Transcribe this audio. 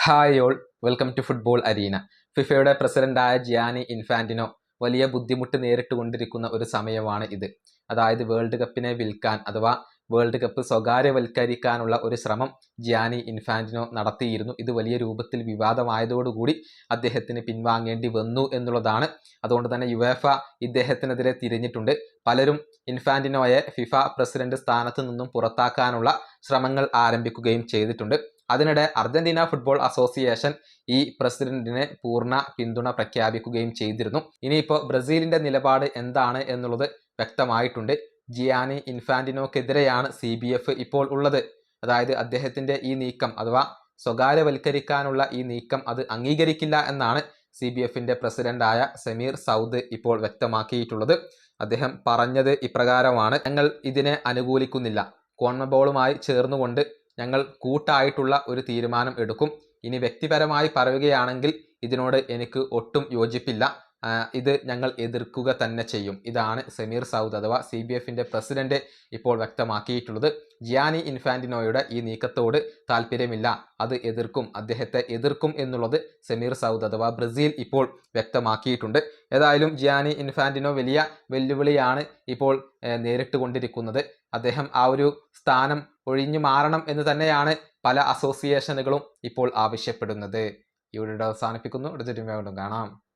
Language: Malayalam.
Hi all, welcome to football arena. ഫിഫയുടെ പ്രസിഡന്റായ ജിയാനി ഇൻഫാന്റിനോ വലിയ ബുദ്ധിമുട്ട് നേരിട്ടുകൊണ്ടിരിക്കുന്ന ഒരു സമയമാണ് ഇത്. അതായത് വേൾഡ് കപ്പിനെ വിൽക്കാൻ അഥവാ വേൾഡ് കപ്പ് സ്വകാര്യവൽക്കരിക്കാനുള്ള ഒരു ശ്രമം ജിയാനി ഇൻഫാന്റിനോ നടത്തിയിരുന്നു. ഇത് വലിയ രൂപത്തിൽ വിവാദമായതോടുകൂടി അദ്ദേഹത്തിന് പിൻവാങ്ങേണ്ടി വന്നു എന്നുള്ളതാണ്. അതുകൊണ്ട് തന്നെ യുവേഫ ഇദ്ദേഹത്തിനെതിരെ തിരിഞ്ഞിട്ടുണ്ട്. പലരും ഇൻഫാന്റിനോയെ ഫിഫ പ്രസിഡന്റ് സ്ഥാനത്ത് നിന്നും പുറത്താക്കാനുള്ള ശ്രമങ്ങൾ ആരംഭിക്കുകയും ചെയ്തിട്ടുണ്ട്. അതിനിടെ അർജന്റീന ഫുട്ബോൾ അസോസിയേഷൻ ഈ പ്രസിഡന്റിന് പൂർണ്ണ പിന്തുണ പ്രഖ്യാപിക്കുകയും ചെയ്തിരുന്നു. ഇനിയിപ്പോൾ ബ്രസീലിന്റെ നിലപാട് എന്താണ് എന്നുള്ളത് വ്യക്തമായിട്ടുണ്ട്. ജിയാനി ഇൻഫാന്റിനോക്കെതിരെയാണ് CBF ഇപ്പോൾ ഉള്ളത്. അതായത് അദ്ദേഹത്തിന്റെ ഈ നീക്കം അഥവാ സ്വകാര്യവൽക്കരിക്കാനുള്ള ഈ നീക്കം അത് അംഗീകരിക്കില്ല എന്നാണ് CBFന്റെ പ്രസിഡന്റായ സമീർ സൗദ് ഇപ്പോൾ വ്യക്തമാക്കിയിട്ടുള്ളത്. അദ്ദേഹം പറഞ്ഞത് ഇപ്രകാരമാണ്: ഞങ്ങൾ ഇതിനെ അനുകൂലിക്കുന്നില്ല. കോൺമബോളുമായി ചേർന്നുകൊണ്ട് ഞങ്ങൾ കൂട്ടായിട്ടുള്ള ഒരു തീരുമാനം എടുക്കും. ഇനി വ്യക്തിപരമായി പറയുകയാണെങ്കിൽ ഇതിനോട് എനിക്ക് ഒട്ടും യോജിപ്പില്ല. ഇത് ഞങ്ങൾ എതിർക്കുക തന്നെ ചെയ്യും. ഇതാണ് സമീർ സൗദ് അഥവാ CBFന്റെ പ്രസിഡന്റ് ഇപ്പോൾ വ്യക്തമാക്കിയിട്ടുള്ളത്. ജിയാനി ഇൻഫാന്റിനോയുടെ ഈ നീക്കത്തോട് താല്പര്യമില്ല, അത് എതിർക്കും, അദ്ദേഹത്തെ എതിർക്കും എന്നുള്ളത് സമീർ സൗദ് അഥവാ ബ്രസീൽ ഇപ്പോൾ വ്യക്തമാക്കിയിട്ടുണ്ട്. ഏതായാലും ജിയാനി ഇൻഫാന്റിനോ വലിയ വെല്ലുവിളിയാണ് ഇപ്പോൾ നേരിട്ടുകൊണ്ടിരിക്കുന്നത്. അദ്ദേഹം ആ ഒരു സ്ഥാനം ഒഴിഞ്ഞു മാറണം എന്ന് തന്നെയാണ് പല അസോസിയേഷനുകളും ഇപ്പോൾ ആവശ്യപ്പെടുന്നത്. ഈ വീഡിയോ അവസാനിപ്പിക്കുന്നു. അടുത്ത വീഡിയോയിൽ കാണാം.